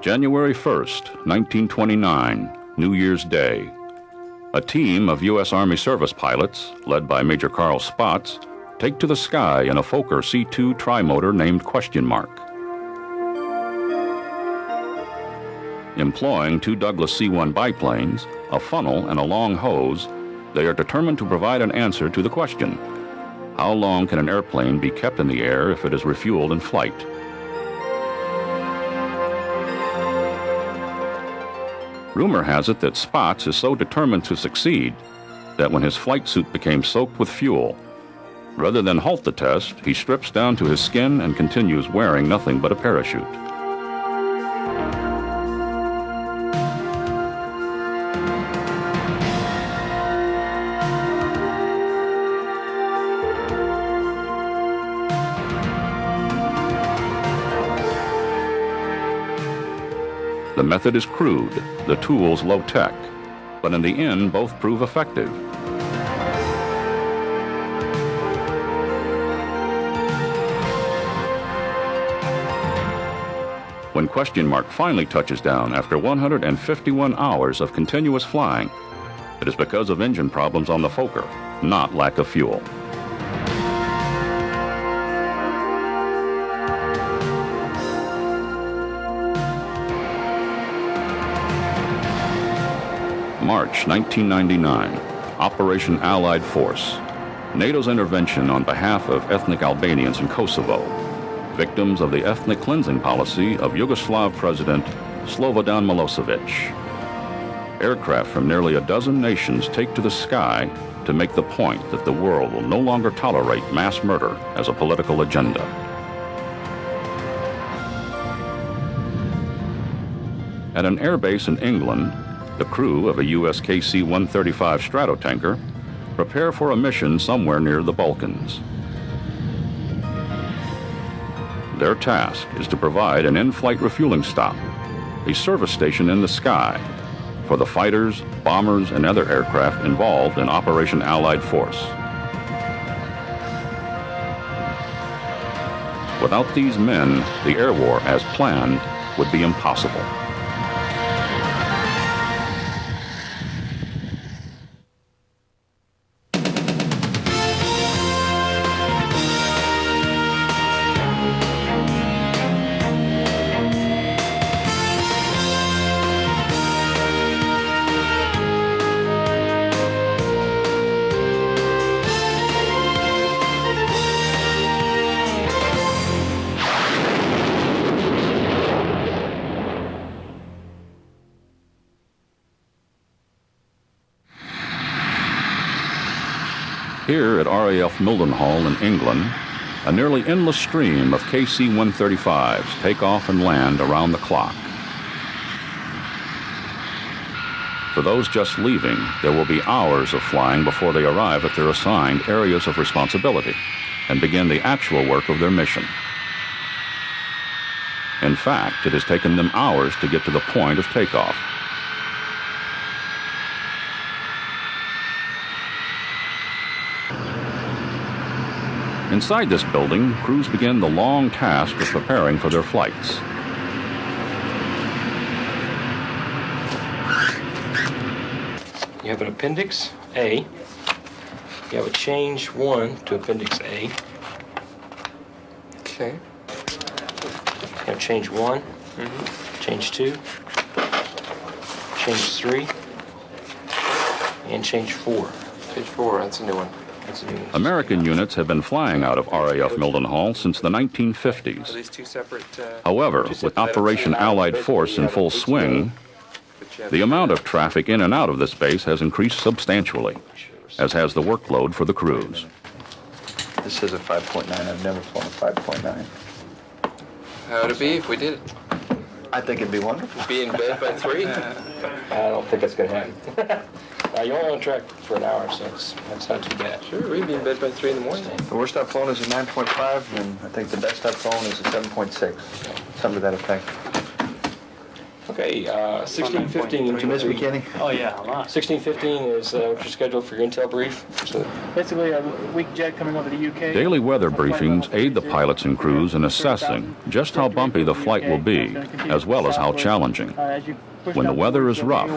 January 1st, 1929, New Year's Day. A team of U.S. Army service pilots, led by Major Carl Spaatz, take to the sky in a Fokker C-2 trimotor named Question Mark. Employing two Douglas C-1 biplanes, a funnel, and a long hose, they are determined to provide an answer to the question: how long can an airplane be kept in the air if it is refueled in flight? Rumor has it that Spaatz is so determined to succeed that when his flight suit became soaked with fuel, rather than halt the test, he strips down to his skin and continues wearing nothing but a parachute. The method is crude, the tools low-tech, but in the end both prove effective. When Question Mark finally touches down after 151 hours of continuous flying, it is because of engine problems on the Fokker, not lack of fuel. March 1999, Operation Allied Force, NATO's intervention on behalf of ethnic Albanians in Kosovo, victims of the ethnic cleansing policy of Yugoslav President Slobodan Milosevic. Aircraft from nearly a dozen nations take to the sky to make the point that the world will no longer tolerate mass murder as a political agenda. At an airbase in England, the crew of a U.S. KC-135 Stratotanker prepare for a mission somewhere near the Balkans. Their task is to provide an in-flight refueling stop, a service station in the sky, for the fighters, bombers, and other aircraft involved in Operation Allied Force. Without these men, the air war, as planned, would be impossible. Here at RAF Mildenhall in England, a nearly endless stream of KC-135s take off and land around the clock. For those just leaving, there will be hours of flying before they arrive at their assigned areas of responsibility and begin the actual work of their mission. In fact, it has taken them hours to get to the point of takeoff. Inside this building, crews begin the long task of preparing for their flights. You have an Appendix A. You have a change 1 to Appendix A. Okay. You have change 1, change 2, change 3, and change 4. Change 4, that's a new one. American units have been flying out of RAF Mildenhall since the 1950s. Are these two separate? However, with Operation Allied Force in full swing, the amount of traffic in and out of this base has increased substantially, as has the workload for the crews. This is a 5.9. I've never flown a 5.9. How would it be if we did it? I think it'd be wonderful. Be in bed by 3? I don't think that's going to happen. You're only on track for an hour, so that's not too bad. Sure, we'd be in bed by 3 in the morning. The worst I've flown is a 9.5, and I think the best I've flown is a 7.6. Something to that effect. Okay, 1615. Did you miss me, Kenny? Oh, yeah, a lot. 1615 is what you're scheduled for your intel brief. So Basically, a weak jet coming over the UK. Daily weather briefings aid the pilots and crews in assessing just how bumpy the flight will be, as well as how challenging. When the weather is rough,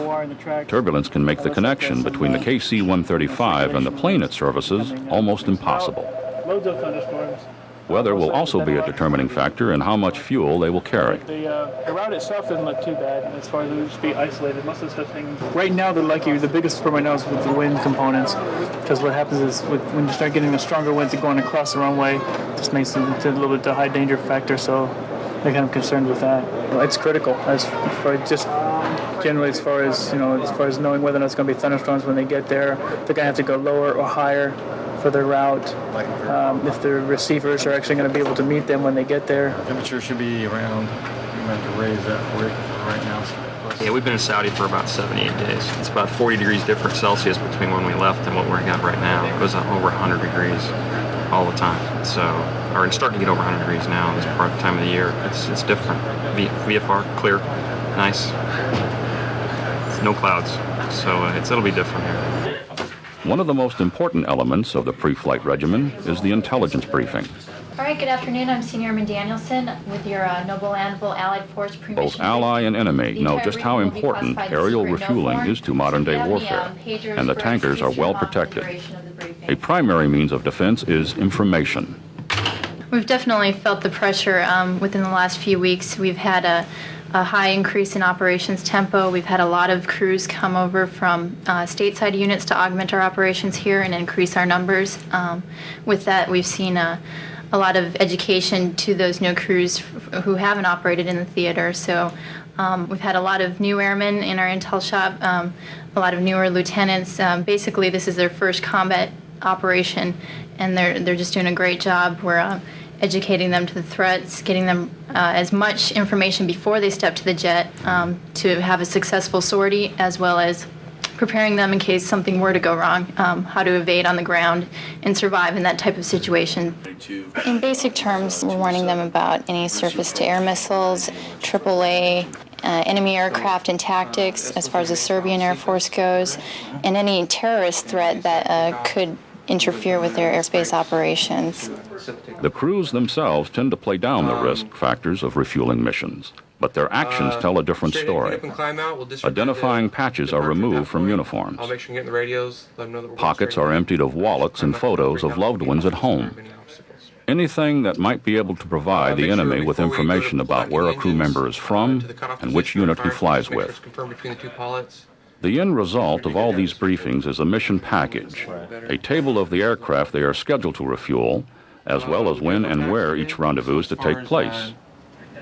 turbulence can make the connection between the KC-135 and the plane it services almost impossible. Loads of thunderstorms. Weather will also be a determining factor in how much fuel they will carry. The route itself doesn't look too bad as far as it would just be isolated. Most of the stuff things. Right now, the biggest problem right now is with the wind components, because what happens is when you start getting the stronger winds going across the runway, it just makes it a little bit the high danger factor. So they're kind of concerned with that. It's critical as far just generally as far as knowing whether or not it's going to be thunderstorms when they get there. They're going to have to go lower or higher for their route. If the receivers are actually going to be able to meet them when they get there. Temperature should be around, we have to raise that for it right now. Yeah, we've been in Saudi for about 78 days. It's about 40 degrees different Celsius between when we left and what we're at right now. It was over 100 degrees all the time. So, or it's starting to get over 100 degrees now. This part of the time of the year, it's different. VFR, clear, nice. No clouds, so it'll be different here. One of the most important elements of the pre-flight regimen is the intelligence briefing. All right, good afternoon. I'm Senior Airman Danielson with your Noble Landable Allied Force pre-mission. Both ally and enemy know just how briefing will be important classified aerial secret no refueling form. is to modern-day We have warfare, the, pagers and the for tankers are execution well for the protected. duration of the briefing. A primary means of defense is information. We've definitely felt the pressure within the last few weeks. We've had a high increase in operations tempo. We've had a lot of crews come over from stateside units to augment our operations here and increase our numbers. With that, we've seen a lot of education to those new crews who haven't operated in the theater. So we've had a lot of new airmen in our intel shop, a lot of newer lieutenants. Basically, this is their first combat operation, and they're just doing a great job. We're educating them to the threats, getting them as much information before they step to the jet to have a successful sortie, as well as preparing them in case something were to go wrong, how to evade on the ground and survive in that type of situation. In basic terms, we're warning them about any surface-to-air missiles, AAA, enemy aircraft and tactics as far as the Serbian Air Force goes, and any terrorist threat that could interfere with their airspace operations. The crews themselves tend to play down the risk factors of refueling missions, but their actions tell a different story. Identifying patches are removed from uniforms. I'll make sure you get in the radios, let them know that we're Pockets are emptied of wallets and photos of loved ones at home. Anything that might be able to provide the enemy with information about where a crew member is from and which unit he flies with. The end result of all these briefings is a mission package, a table of the aircraft they are scheduled to refuel, as well as when and where each rendezvous is to take place.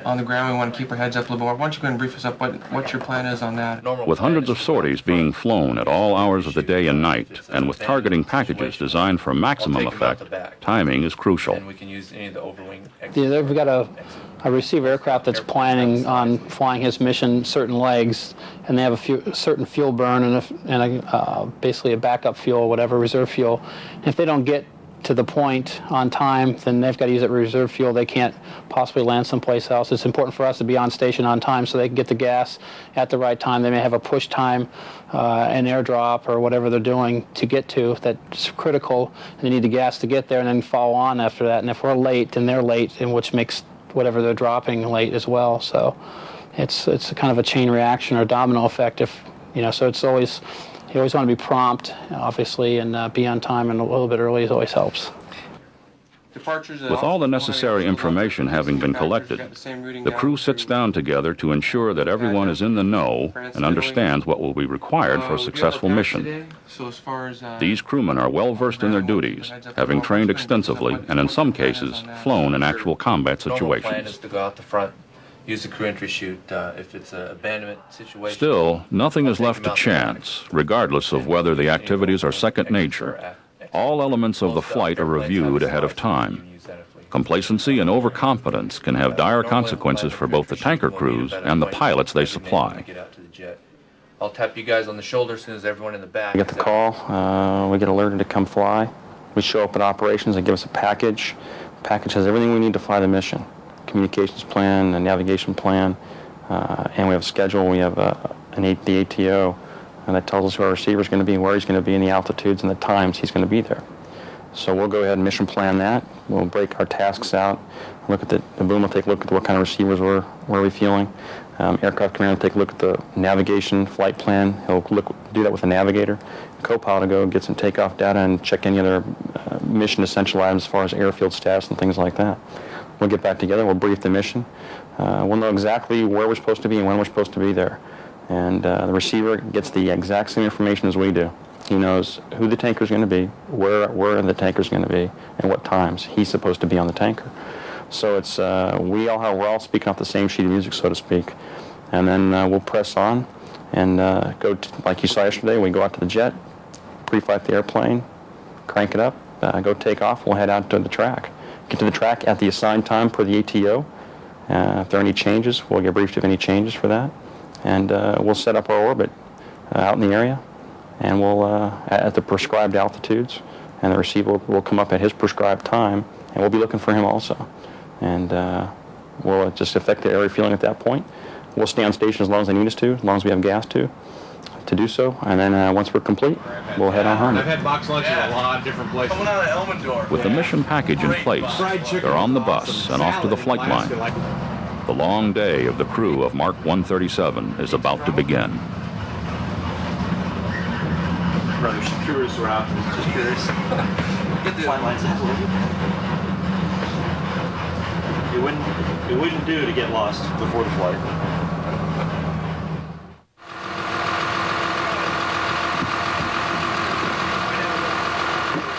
On the ground, we want to keep our heads up a little more. Why don't you go and brief us up what your plan is on that? With hundreds of sorties being flown at all hours of the day and night, and with targeting packages designed for maximum effect, timing is crucial. We've got a receiver aircraft that's planning on flying his mission certain legs, and they have a certain fuel burn and basically a backup fuel, whatever, reserve fuel. And if they don't get to the point on time, then they've got to use that reserve fuel. They can't possibly land someplace else. It's important for us to be on station on time so they can get the gas at the right time. They may have a push time, an airdrop, or whatever they're doing to get to that's critical. And they need the gas to get there and then follow on after that. And if we're late, then they're late, and which makes whatever they're dropping late as well. So it's a kind of a chain reaction or domino effect. So it's always, you always want to be prompt, obviously, and be on time, and a little bit early always helps. With all the necessary information having been collected, the crew sits down together to ensure that everyone is in the know and understands what will be required for a successful mission. These crewmen are well versed in their duties, having trained extensively and in some cases flown in actual combat situations. Use the crew entry chute if it's an abandonment situation. Still, nothing is left to chance, regardless of whether the activities are second nature. All elements of the flight are reviewed ahead of time. Complacency and overconfidence can have dire consequences for both the tanker crews and the pilots they supply. I'll tap you guys on the shoulder as soon as everyone in the back. We get the call, we get alerted to come fly. We show up at operations, they give us a package. The package has everything we need to fly the mission. Communications plan, a navigation plan, and we have a schedule. We have the ATO, and that tells us who our receiver is going to be, where he's going to be, and the altitudes and the times he's going to be there. So we'll go ahead and mission plan that. We'll break our tasks out. Look at the boom will take a look at what kind of receivers we're refueling. Aircraft commander will take a look at the navigation flight plan. He'll do that with the navigator. Co-pilot will go get some takeoff data and check any other mission essential items as far as airfield status and things like that. We'll get back together. We'll brief the mission. We'll know exactly where we're supposed to be and when we're supposed to be there. And the receiver gets the exact same information as we do. He knows who the tanker is going to be, where the tanker is going to be, and what times he's supposed to be on the tanker. So it's we're all speaking off the same sheet of music, so to speak. And then we'll press on and go like you saw yesterday. We go out to the jet, pre-flight the airplane, crank it up, go take off. We'll head out to the track. Get to the track at the assigned time per the ATO. If there are any changes, we'll get briefed of any changes for that. And we'll set up our orbit out in the area, and we'll at the prescribed altitudes, and the receiver will come up at his prescribed time, and we'll be looking for him also. And we'll just effect the air refueling at that point. We'll stay on station as long as they need us to, as long as we have gas to do so. And then once we're complete, we'll head on home. I've had box lunches at a lot of different places. Coming out of Elmendorf. With the mission package in place, they're on the bus and off to the flight line. The long day of the crew of Mark 137 is about to begin. Brother, curious around. Just curious. Get the flight lines out. It wouldn't do to get lost before the flight.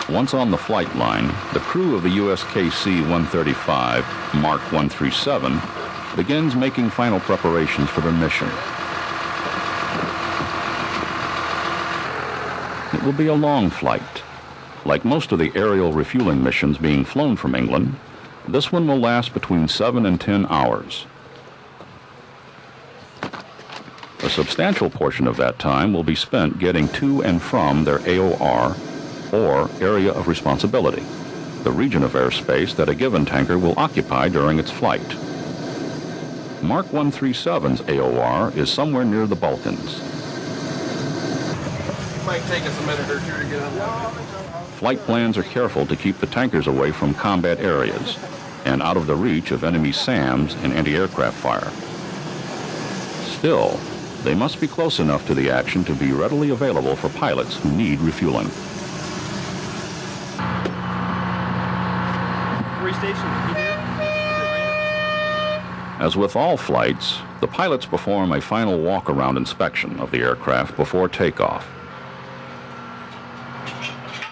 Once on the flight line, the crew of the US KC-135 Mark 137 begins making final preparations for their mission. It will be a long flight. Like most of the aerial refueling missions being flown from England, this one will last between 7 and 10 hours. A substantial portion of that time will be spent getting to and from their AOR, or Area of Responsibility, the region of airspace that a given tanker will occupy during its flight. Mark 137's AOR is somewhere near the Balkans. It might take us a minute or two to get on. Flight plans are careful to keep the tankers away from combat areas and out of the reach of enemy SAMs and anti-aircraft fire. Still, they must be close enough to the action to be readily available for pilots who need refueling. As with all flights, the pilots perform a final walk-around inspection of the aircraft before takeoff.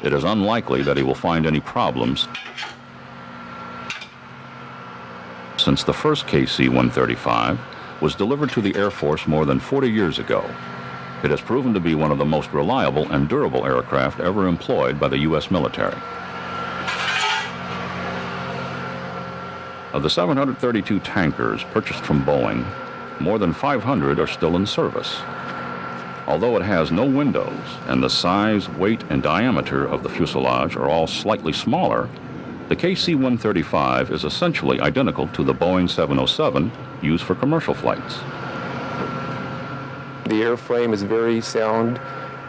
It is unlikely that he will find any problems, since the first KC-135 was delivered to the Air Force more than 40 years ago. It has proven to be one of the most reliable and durable aircraft ever employed by the U.S. military. Of the 732 tankers purchased from Boeing, more than 500 are still in service. Although it has no windows and the size, weight, and diameter of the fuselage are all slightly smaller, the KC-135 is essentially identical to the Boeing 707 used for commercial flights. The airframe is very sound.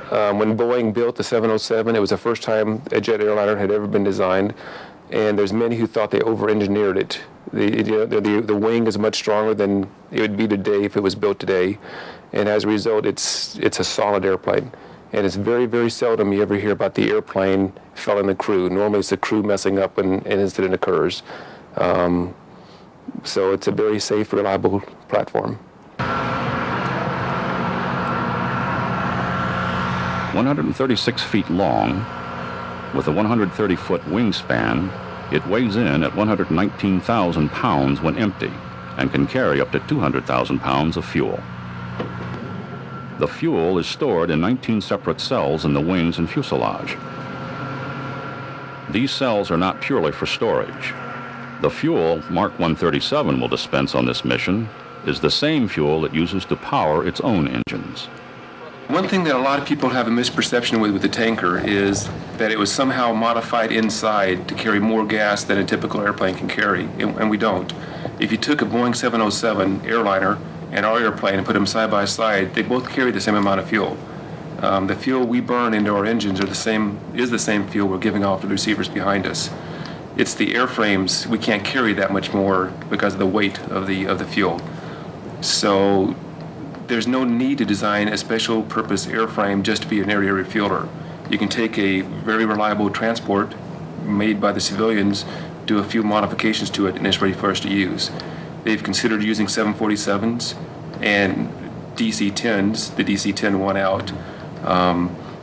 When Boeing built the 707, it was the first time a jet airliner had ever been designed, and there's many who thought they over-engineered it. The wing is much stronger than it would be today if it was built today, and as a result, it's a solid airplane. And it's very, very seldom you ever hear about the airplane failing the crew. Normally, it's the crew messing up when an incident occurs. So it's a very safe, reliable platform. 136 feet long, with a 130-foot wingspan, it weighs in at 119,000 pounds when empty and can carry up to 200,000 pounds of fuel. The fuel is stored in 19 separate cells in the wings and fuselage. These cells are not purely for storage. The fuel Mark 137 will dispense on this mission is the same fuel it uses to power its own engines. One thing that a lot of people have a misperception with the tanker is that it was somehow modified inside to carry more gas than a typical airplane can carry, and we don't. If you took a Boeing 707 airliner and our airplane and put them side by side, they both carry the same amount of fuel. The fuel we burn into our engines is the same fuel we're giving off to the receivers behind us. It's the airframes, we can't carry that much more because of the weight of the fuel. So there's no need to design a special purpose airframe just to be an area refueler. You can take a very reliable transport made by the civilians, do a few modifications to it, and it's ready for us to use. They've considered using 747s and DC-10s. The DC-10 won out.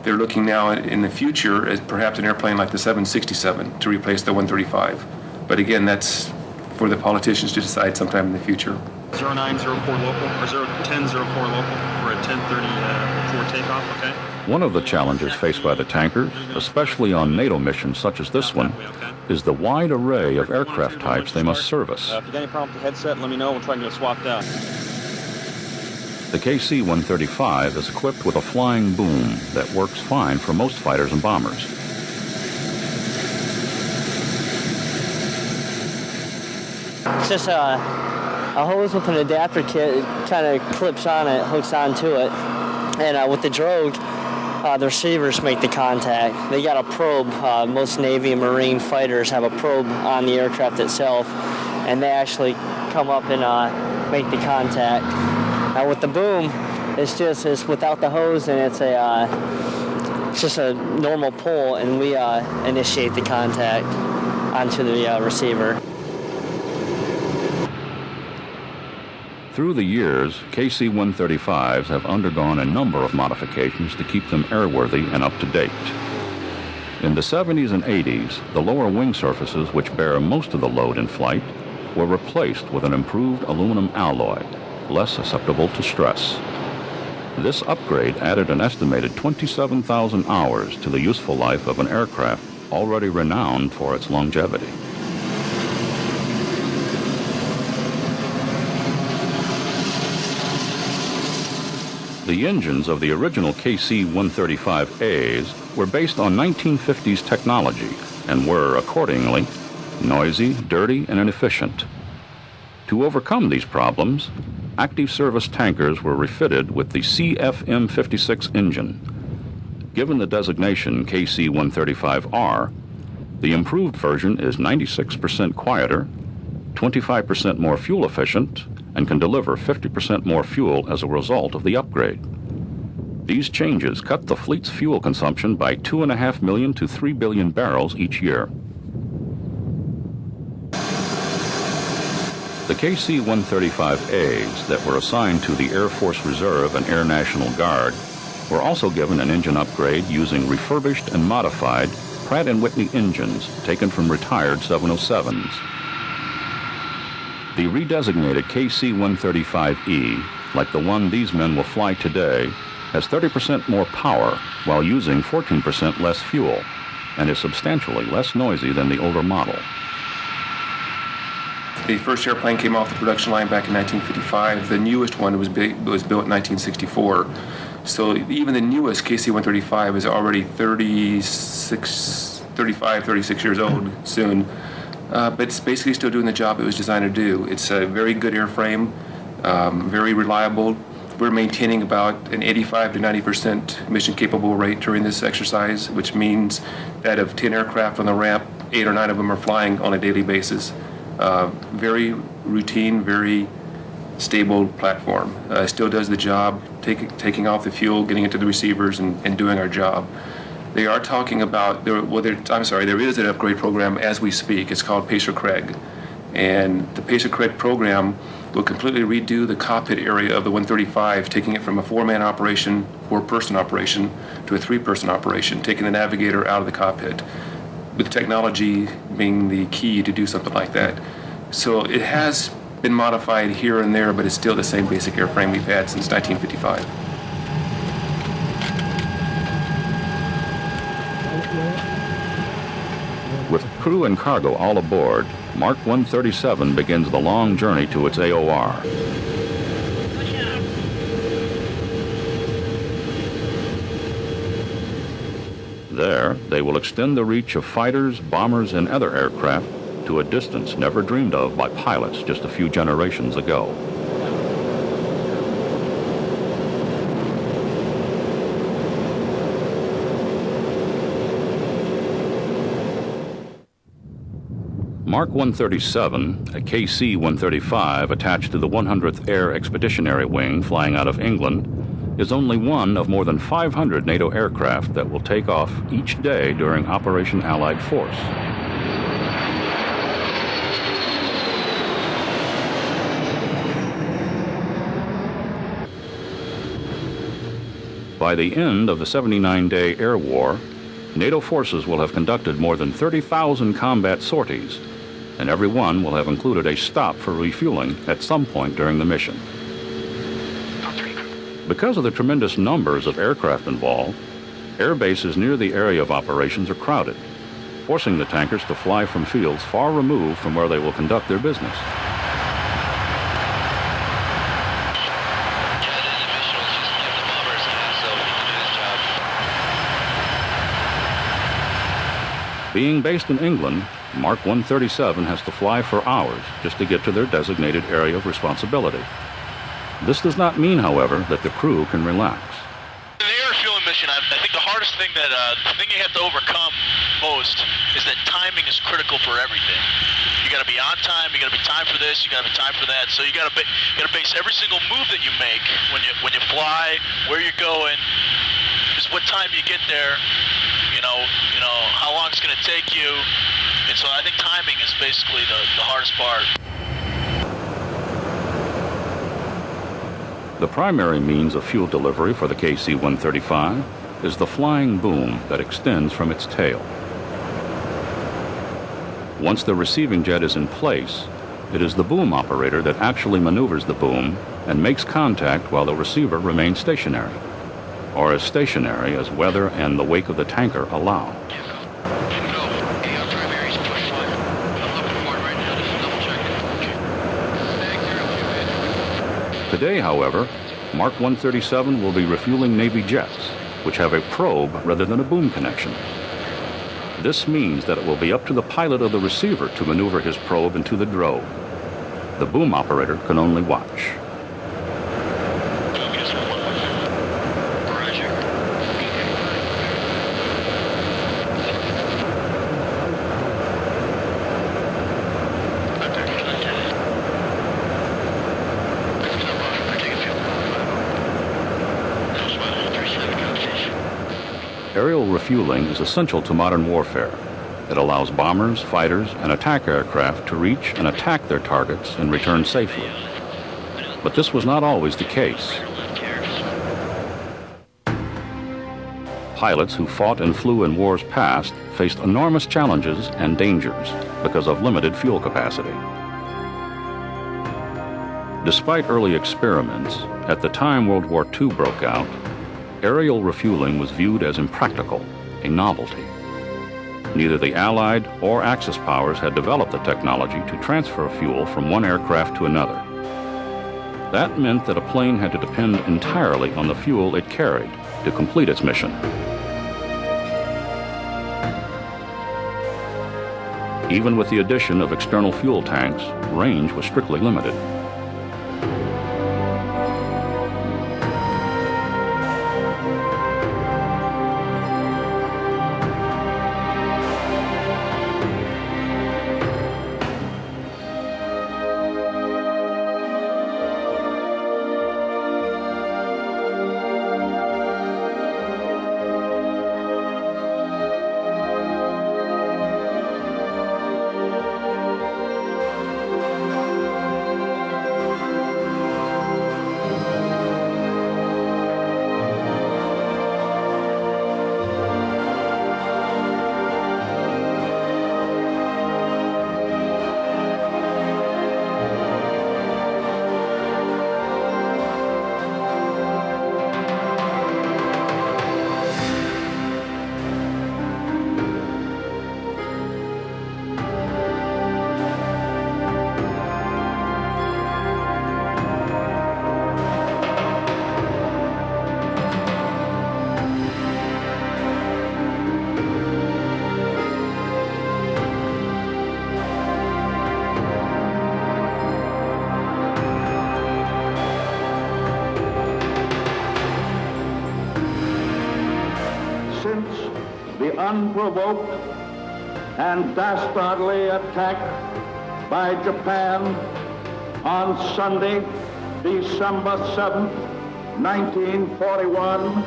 They're looking now in the future at perhaps an airplane like the 767 to replace the 135. But again, that's for the politicians to decide sometime in the future. 0904 local, or 01004 local for a 1034 takeoff, okay? One of the challenges faced by the tankers, especially on NATO missions such as this one, is the wide array of aircraft types they must service. If you got any problem with the headset, let me know. We'll try and get it swapped out. The KC-135 is equipped with a flying boom that works fine for most fighters and bombers. It's just a hose with an adapter kit. It kind of clips on it, hooks onto it. And with the drogue, the receivers make the contact. They got a probe. Most Navy and Marine fighters have a probe on the aircraft itself, and they actually come up and make the contact. Now with the boom, it's without the hose, and it's just a normal pull, and we initiate the contact onto the receiver. Through the years, KC-135s have undergone a number of modifications to keep them airworthy and up to date. In the 70s and 80s, the lower wing surfaces, which bear most of the load in flight, were replaced with an improved aluminum alloy, less susceptible to stress. This upgrade added an estimated 27,000 hours to the useful life of an aircraft already renowned for its longevity. The engines of the original KC-135As were based on 1950s technology and were, accordingly, noisy, dirty, and inefficient. To overcome these problems, active service tankers were refitted with the CFM56 engine. Given the designation KC-135R, the improved version is 96% quieter, 25% more fuel efficient, and can deliver 50% more fuel as a result of the upgrade. These changes cut the fleet's fuel consumption by 2.5 million to 3 billion barrels each year. The KC-135As that were assigned to the Air Force Reserve and Air National Guard were also given an engine upgrade using refurbished and modified Pratt & Whitney engines taken from retired 707s. The redesignated KC-135E, like the one these men will fly today, has 30% more power while using 14% less fuel and is substantially less noisy than the older model. The first airplane came off the production line back in 1955. The newest one was built in 1964. So even the newest KC-135 is already 36 years old soon. But it's basically still doing the job it was designed to do. It's a very good airframe, very reliable. We're maintaining about an 85 to 90% mission capable rate during this exercise, which means that of 10 aircraft on the ramp, 8 or 9 of them are flying on a daily basis. Very routine, very stable platform. Still does the job, taking off the fuel, getting it to the receivers, and doing our job. They are talking about, there is an upgrade program as we speak. It's called Pacer-Craig. And the Pacer-Craig program will completely redo the cockpit area of the 135, taking it from a 4-person operation to a 3-person operation, taking the navigator out of the cockpit, with technology being the key to do something like that. So it has been modified here and there, but it's still the same basic airframe we've had since 1955. With crew and cargo all aboard, Mark 137 begins the long journey to its AOR. There, they will extend the reach of fighters, bombers, and other aircraft to a distance never dreamed of by pilots just a few generations ago. Mark 137, a KC-135 attached to the 100th Air Expeditionary Wing flying out of England, is only one of more than 500 NATO aircraft that will take off each day during Operation Allied Force. By the end of the 79-day air war, NATO forces will have conducted more than 30,000 combat sorties, and every one will have included a stop for refueling at some point during the mission. Because of the tremendous numbers of aircraft involved, air bases near the area of operations are crowded, forcing the tankers to fly from fields far removed from where they will conduct their business. Being based in England, Mark 137 has to fly for hours just to get to their designated area of responsibility. This does not mean, however, that the crew can relax. In the air refueling mission, I think the hardest thing the thing you have to overcome most is that timing is critical for everything. You got to be on time. You got to be time for this. You got to be time for that. So you got to base every single move that you make when you fly, where you're going, just what time you get there. You know how long it's going to take you, and so I think timing is basically the hardest part. The primary means of fuel delivery for the KC-135 is the flying boom that extends from its tail. Once the receiving jet is in place, it is the boom operator that actually maneuvers the boom and makes contact while the receiver remains stationary, or as stationary as weather and the wake of the tanker allow. Today, however, Mark 137 will be refueling Navy jets, which have a probe rather than a boom connection. This means that it will be up to the pilot of the receiver to maneuver his probe into the drogue. The boom operator can only watch. Aerial refueling is essential to modern warfare. It allows bombers, fighters, and attack aircraft to reach and attack their targets and return safely. But this was not always the case. Pilots who fought and flew in wars past faced enormous challenges and dangers because of limited fuel capacity. Despite early experiments, at the time World War II broke out, aerial refueling was viewed as impractical, a novelty. Neither the Allied or Axis powers had developed the technology to transfer fuel from one aircraft to another. That meant that a plane had to depend entirely on the fuel it carried to complete its mission. Even with the addition of external fuel tanks, range was strictly limited. Since the unprovoked and dastardly attack by Japan on Sunday, December 7th, 1941,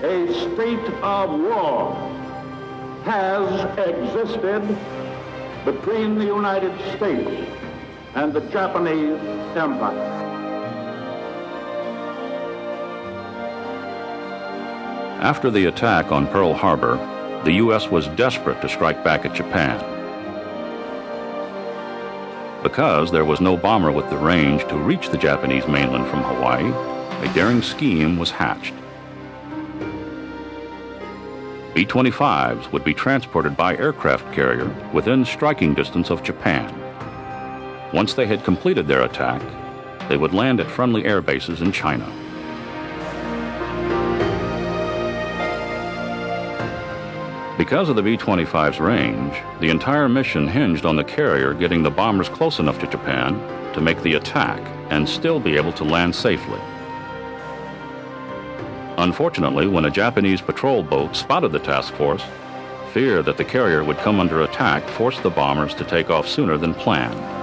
a state of war has existed between the United States and the Japanese Empire. After the attack on Pearl Harbor, the U.S. was desperate to strike back at Japan. Because there was no bomber with the range to reach the Japanese mainland from Hawaii, a daring scheme was hatched. B-25s would be transported by aircraft carrier within striking distance of Japan. Once they had completed their attack, they would land at friendly air bases in China. Because of the B-25's range, the entire mission hinged on the carrier getting the bombers close enough to Japan to make the attack and still be able to land safely. Unfortunately, when a Japanese patrol boat spotted the task force, fear that the carrier would come under attack forced the bombers to take off sooner than planned.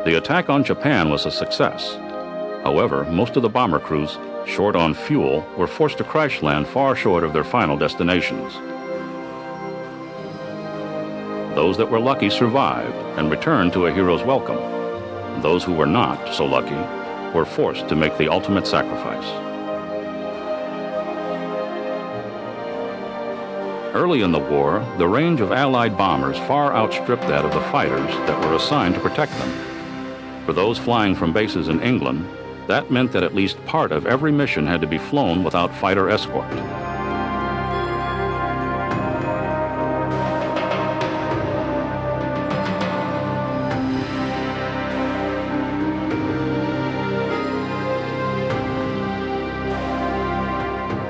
The attack on Japan was a success. However, most of the bomber crews, short on fuel, were forced to crash land far short of their final destinations. Those that were lucky survived and returned to a hero's welcome. Those who were not so lucky were forced to make the ultimate sacrifice. Early in the war, the range of Allied bombers far outstripped that of the fighters that were assigned to protect them. For those flying from bases in England, that meant that at least part of every mission had to be flown without fighter escort.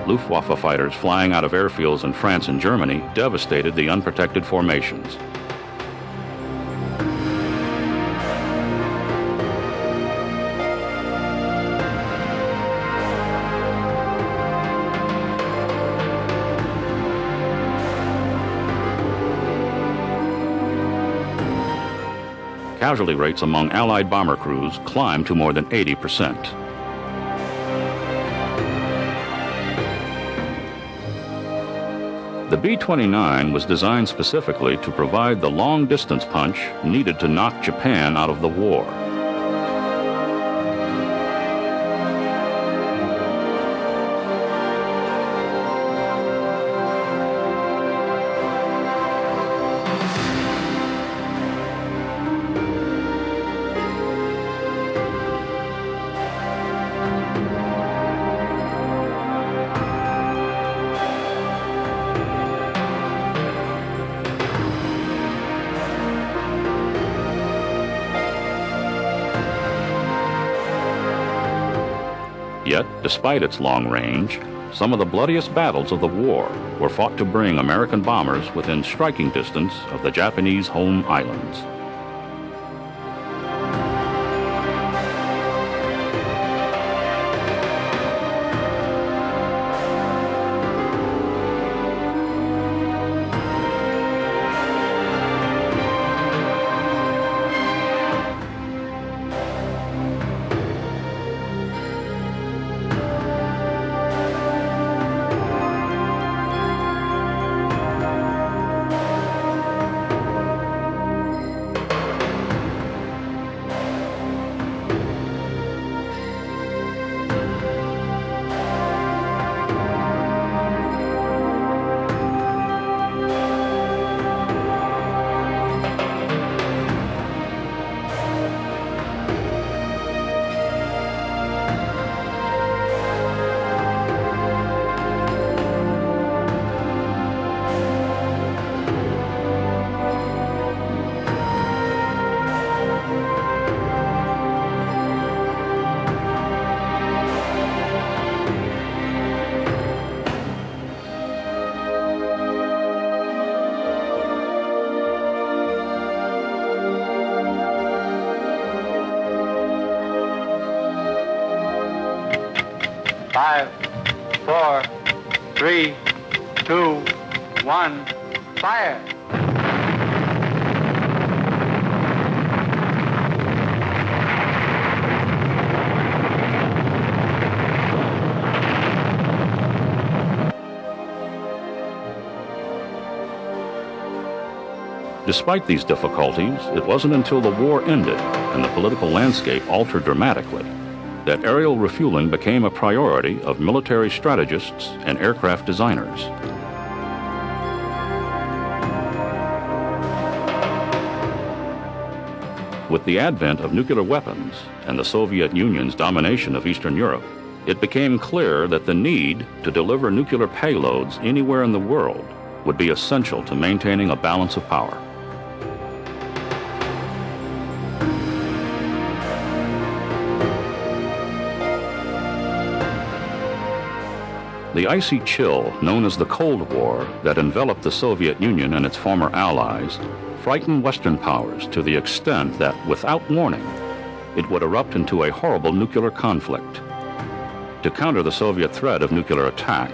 Luftwaffe fighters flying out of airfields in France and Germany devastated the unprotected formations. Casualty rates among Allied bomber crews climbed to more than 80%. The B-29 was designed specifically to provide the long-distance punch needed to knock Japan out of the war. Yet, despite its long range, some of the bloodiest battles of the war were fought to bring American bombers within striking distance of the Japanese home islands. 3, 2, 1, fire! Despite these difficulties, it wasn't until the war ended and the political landscape altered dramatically that aerial refueling became a priority of military strategists and aircraft designers. With the advent of nuclear weapons and the Soviet Union's domination of Eastern Europe, it became clear that the need to deliver nuclear payloads anywhere in the world would be essential to maintaining a balance of power. The icy chill known as the Cold War that enveloped the Soviet Union and its former allies frightened Western powers to the extent that, without warning, it would erupt into a horrible nuclear conflict. To counter the Soviet threat of nuclear attack,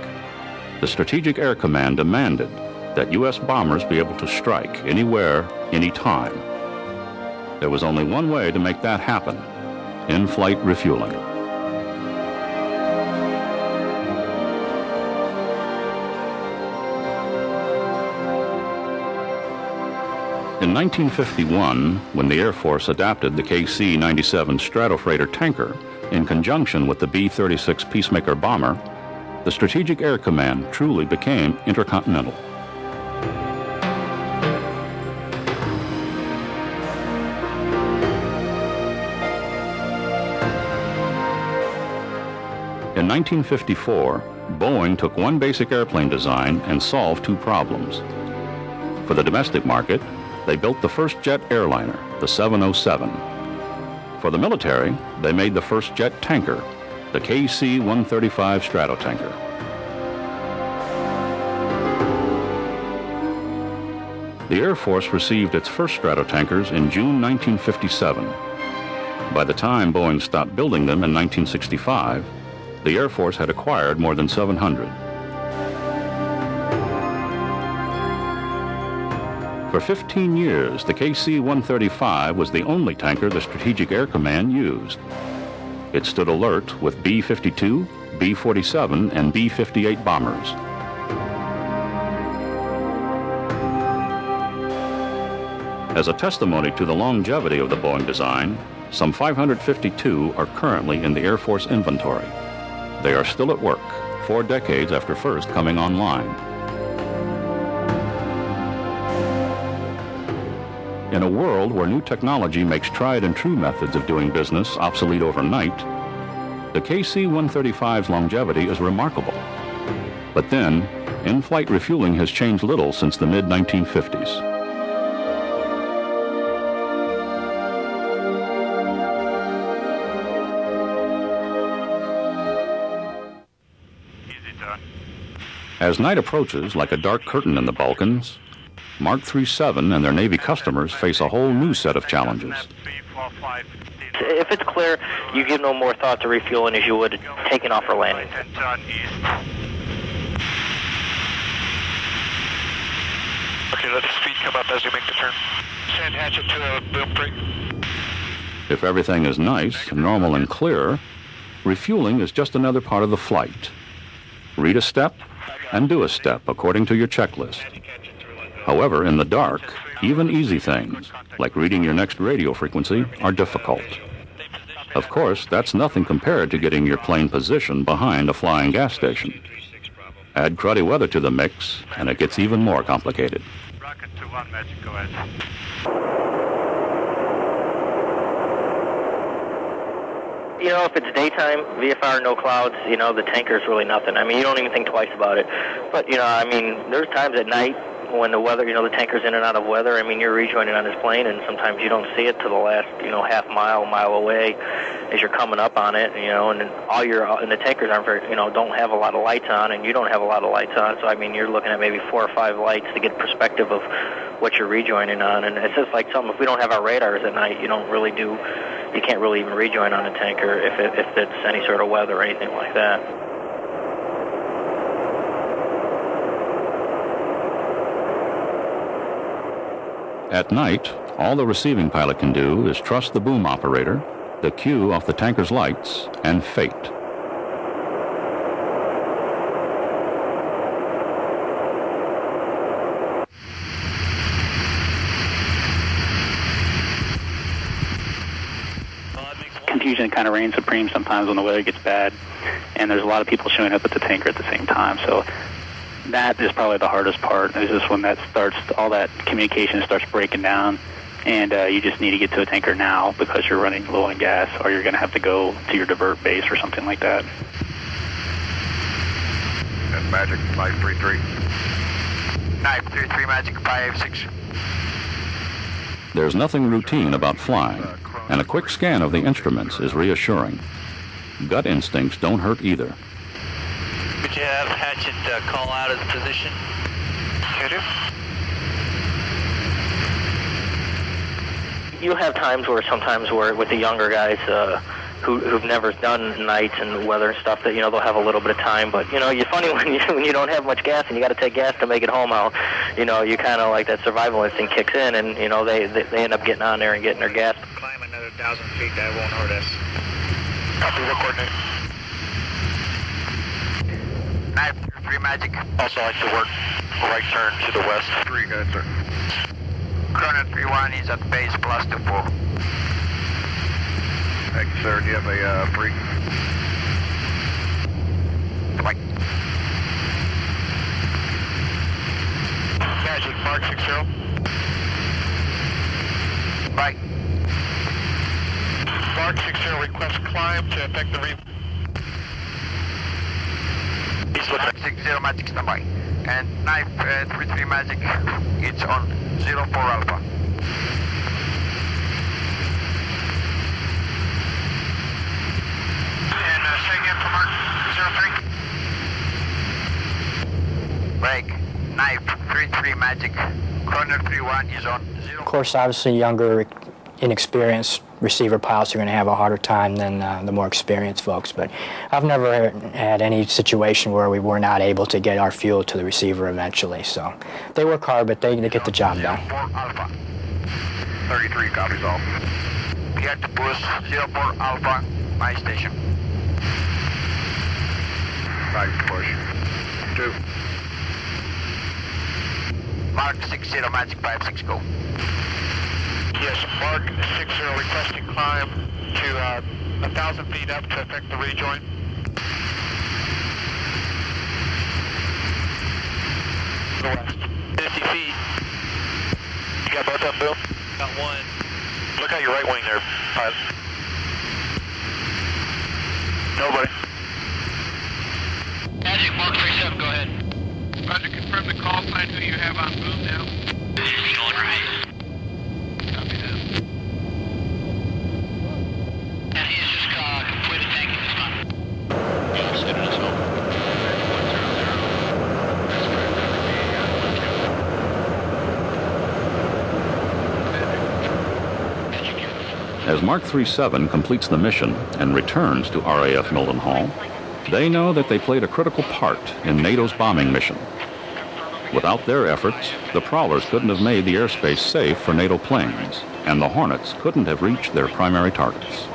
the Strategic Air Command demanded that U.S. bombers be able to strike anywhere, anytime. There was only one way to make that happen: in-flight refueling. In 1951, when the Air Force adapted the KC-135 Stratotanker tanker in conjunction with the B-36 Peacemaker bomber, the Strategic Air Command truly became intercontinental. In 1954, Boeing took one basic airplane design and solved two problems. For the domestic market, they built the first jet airliner, the 707. For the military, they made the first jet tanker, the KC-135 Stratotanker. The Air Force received its first Stratotankers in June 1957. By the time Boeing stopped building them in 1965, the Air Force had acquired more than 700. For 15 years, the KC-135 was the only tanker the Strategic Air Command used. It stood alert with B-52, B-47, and B-58 bombers. As a testimony to the longevity of the Boeing design, some 552 are currently in the Air Force inventory. They are still at work, 4 decades after first coming online. In a world where new technology makes tried and true methods of doing business obsolete overnight, the KC-135's longevity is remarkable. But then, in-flight refueling has changed little since the mid-1950s. As night approaches like a dark curtain in the Balkans, Mark 37 and their Navy customers face a whole new set of challenges. If it's clear, you give no more thought to refueling as you would taking off or landing. Okay, let the speed come up as you make the turn. Send hatchet to a boom break. If everything is nice, normal, and clear, refueling is just another part of the flight. Read a step and do a step according to your checklist. However, in the dark, even easy things, like reading your next radio frequency, are difficult. Of course, that's nothing compared to getting your plane positioned behind a flying gas station. Add cruddy weather to the mix, and it gets even more complicated. Rocket to 1, Magic, go ahead. You know, if it's daytime, VFR, no clouds, you know, the tanker's really nothing. I mean, you don't even think twice about it. But, you know, I mean, there's times at night when the weather, you know, the tanker's in and out of weather. I mean, you're rejoining on this plane, and sometimes you don't see it to the last, you know, half mile, mile away as you're coming up on it, you know, and then and the tankers aren't very, you know, don't have a lot of lights on, and you don't have a lot of lights on. So, I mean, you're looking at maybe 4 or 5 lights to get perspective of what you're rejoining on. And it's just like something, if we don't have our radars at night, you can't really even rejoin on a tanker if it's any sort of weather or anything like that. At night, all the receiving pilot can do is trust the boom operator, the cue off the tanker's lights, and fate. Confusion kind of reigns supreme sometimes when the weather gets bad, and there's a lot of people showing up at the tanker at the same time. So that is probably the hardest part, is just when that starts, all that communication starts breaking down, and you just need to get to a tanker now because you're running low on gas, or you're going to have to go to your divert base or something like that. That's Magic 533. 933 Magic 56. There's nothing routine about flying, and a quick scan of the instruments is reassuring. Gut instincts don't hurt either. Could you have Hatchet call out his position? You have times where sometimes with the younger guys who've never done nights and weather and stuff, that they'll have a little bit of time, but you're funny when you don't have much gas and you got to take gas to make it home out. You kind of like that survival instinct kicks in, and they end up getting on there and getting their gas. Climb another 1,000 feet, that won't hurt us. Copy, what coordinate? 933 Magic. Also like to work right turn to the west. 3, go ahead, sir. Chrono 31 is at base plus 24. Thank you, sir. Do you have a free? Bye. Magic, Mark 60. Bye. Mark 60, request climb to affect the Mark 60, Magic standby. And 933 Magic, it's on 04 Alpha. And say again for Mark 03. Break, 933 Magic, Chrono 31 is on 0. Of course, obviously younger, inexperienced receiver pilots are going to have a harder time than the more experienced folks, but I've never had any situation where we were not able to get our fuel to the receiver eventually. So they work hard, but they get the job done. 04 Alpha. 33 copies all. Clear to push 04 Alpha, my station. 5 push. 2. Mark 60 Magic 56 go. Yes, Mark 60 requesting climb to 1,000 feet up to affect the rejoin. The west. 50 feet. You got both of them, Bill? Got one. Look out your right wing there, pilot. Nobody. Magic, Mark 37, go ahead. Roger, confirm the call sign who you have on boom now. It's going right. Copy that. And he has just completed tanking this time. Yeah, just hit it as well. 100. As Mark 37 completes the mission and returns to RAF Mildenhall, they know that they played a critical part in NATO's bombing mission. Without their efforts, the Prowlers couldn't have made the airspace safe for NATO planes, and the Hornets couldn't have reached their primary targets.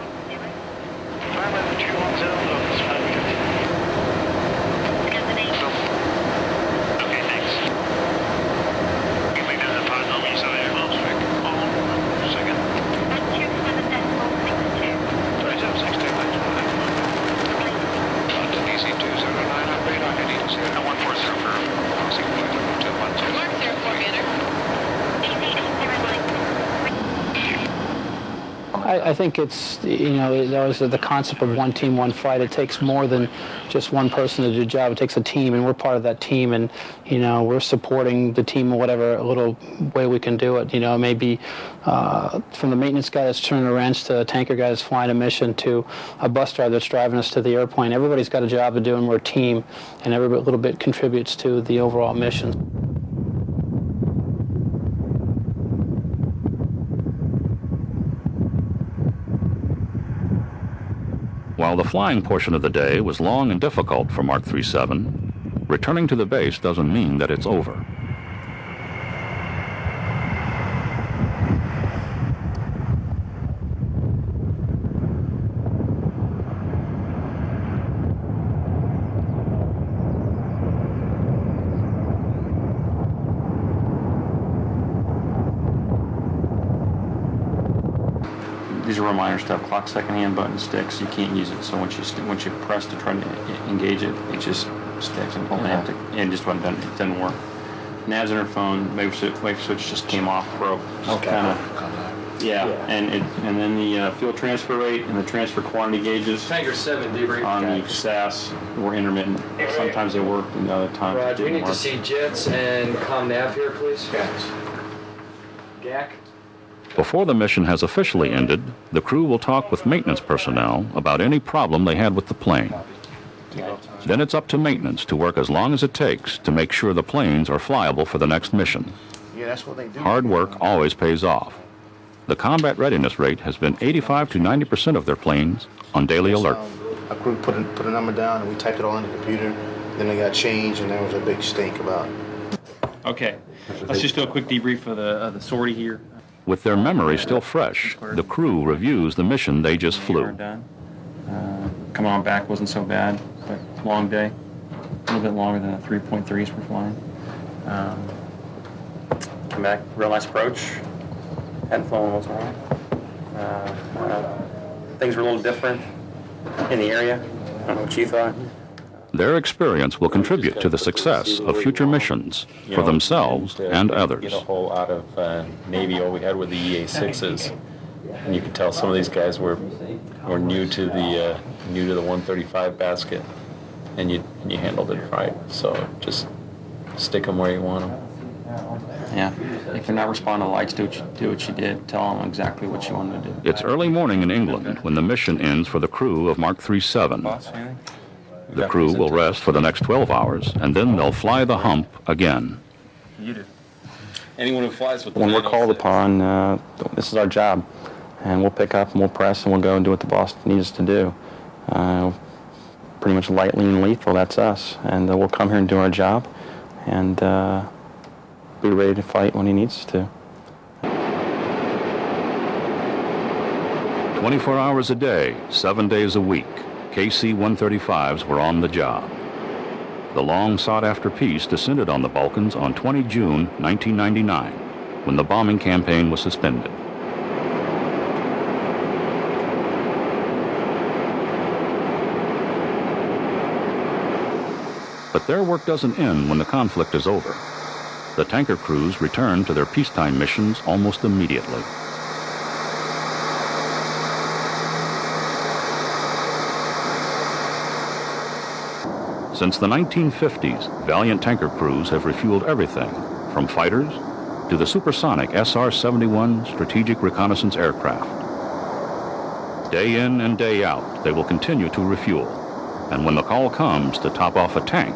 I think it's, that was the concept of one team, one fight. It takes more than just one person to do the job. It takes a team, and we're part of that team, and, we're supporting the team in whatever little way we can do it. Maybe from the maintenance guy that's turning a wrench to a tanker guy that's flying a mission to a bus driver that's driving us to the airplane. Everybody's got a job to do, and we're a team, and every little bit contributes to the overall mission. While the flying portion of the day was long and difficult for Mark 37, returning to the base doesn't mean that it's over. a reminder to have clock second hand button sticks. You can't use it, so once you press to try to engage it, it just sticks and it just didn't work. Nav's in her phone. Wave switch just came off, broke. And then the fuel transfer rate and the transfer quantity gauges. Tanker 7 debrief. On the SAS were intermittent. Sometimes they worked, and other times it Roger, we didn't need work. to see jets and comm nav here, please. GAC. Before the mission has officially ended, the crew will talk with maintenance personnel about any problem they had with the plane. Then it's up to maintenance to work as long as it takes to make sure the planes are flyable for the next mission. Yeah, that's what they do. Hard work always pays off. The combat readiness rate has been 85 to 90% of their planes on daily alert. Our crew put a number down and we typed it all in the computer. Then they got changed and there was a big stink about it. Okay, let's just do a quick debrief of the sortie here. With their memory still fresh, the crew reviews the mission they just flew. Coming on back wasn't so bad, but long day. A little bit longer than the 3.3s we're flying. Come back, real nice approach. Hadn't flown in a while. Things were a little different in the area. I don't know what you thought. Their experience will contribute to the success of future missions for themselves and others. Get a whole out of Navy, all we had were the EA-6s. And you could tell some of these guys were new to the 135 basket, and you handled it right. So just stick them where you want them. Yeah, if they're not responding to lights, do what you did. Tell them exactly what you wanted to do. It's early morning in England when the mission ends for the crew of Mark 37. The crew will rest for the next 12 hours, and then they'll fly the hump again. You do. Anyone who flies with when we're called upon, this is our job, and we'll pick up and we'll press and we'll go and do what the boss needs us to do. Pretty much light, lean, lethal. That's us, and we'll come here and do our job, and be ready to fight when he needs us to. 24 hours a day, 7 days a week, KC-135s were on the job. The long sought-after peace descended on the Balkans on 20 June 1999, when the bombing campaign was suspended. But their work doesn't end when the conflict is over. The tanker crews return to their peacetime missions almost immediately. Since the 1950s, valiant tanker crews have refueled everything from fighters to the supersonic SR-71 strategic reconnaissance aircraft. Day in and day out, they will continue to refuel. And when the call comes to top off a tank,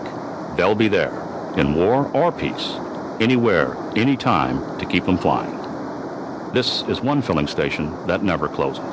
they'll be there, in war or peace, anywhere, anytime, to keep them flying. This is one filling station that never closes.